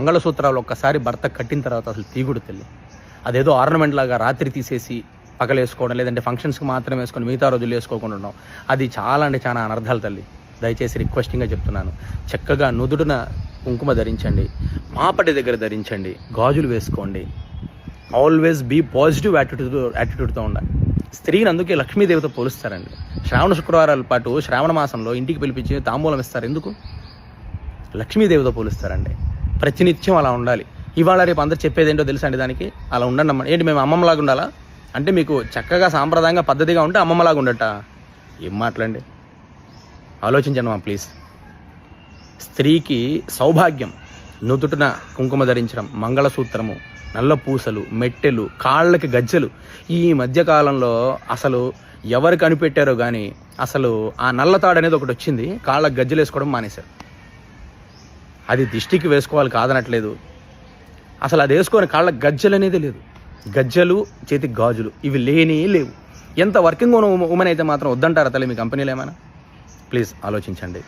మంగళసూత్రాలు ఒక్కసారి భర్త కట్టిన తర్వాత అసలు తీగుడు తల్లి. అదేదో ఆర్నమెంట్ లాగా రాత్రి తీసేసి పగలేసుకోవడం, లేదంటే ఫంక్షన్స్కి మాత్రమే వేసుకొని మిగతా రోజులు వేసుకోకుండా ఉండడం, అది చాలా అంటే చాలా అనర్థాలు తల్లి. దయచేసి రిక్వెస్టింగ్గా చెప్తున్నాను, చక్కగా నుదుటిన కుంకుమ ధరించండి, మాపటి దగ్గర ధరించండి, గాజులు వేసుకోండి. ఆల్వేస్ బీ పాజిటివ్ యాటిట్యూడ్తో ఉండాలి. స్త్రీని అందుకే లక్ష్మీదేవితో పోలుస్తారండి. శ్రావణ శుక్రవారాల పాటు శ్రావణ మాసంలో ఇంటికి పిలిపించి తాంబూలం ఇస్తారు. ఎందుకు? లక్ష్మీదేవితో పోలుస్తారండి. ప్రతినిత్యం అలా ఉండాలి. ఇవాళ రేపు అందరు చెప్పేది ఏంటో తెలుసా అండి, దానికి అలా ఉండండి అమ్మ. ఏంటి మేము అమ్మమ్మలాగా ఉండాలా అంటే, మీకు చక్కగా సాంప్రదాయంగా పద్ధతిగా ఉంటే అమ్మమ్మలాగా ఉండట. ఏం మాట్లాడండి, ఆలోచించండి మా ప్లీజ్. స్త్రీకి సౌభాగ్యం నుదుటిన కుంకుమ ధరించడం, మంగళసూత్రము, నల్ల పూసలు, మెట్టెలు, కాళ్ళకి గజ్జెలు. ఈ మధ్యకాలంలో అసలు ఎవరు కనిపెట్టారో కానీ అసలు ఆ నల్లతాడు అనేది ఒకటి వచ్చింది, కాళ్ళకి గజ్జెలు వేసుకోవడం మానేశారు. అది దిష్టికి వేసుకోవాలి కాదనట్లేదు, అసలు అది వేసుకొని కాళ్ళకి గజ్జెలు అనేది లేదు. గజ్జెలు, చేతికి గాజులు ఇవి లేవు. ఎంత వర్కింగ్ ఉమెన్ అయితే మాత్రం వద్దంటారా తల్లి మీ కంపెనీలు ఏమైనా? ప్లీజ్ ఆలోచించండి.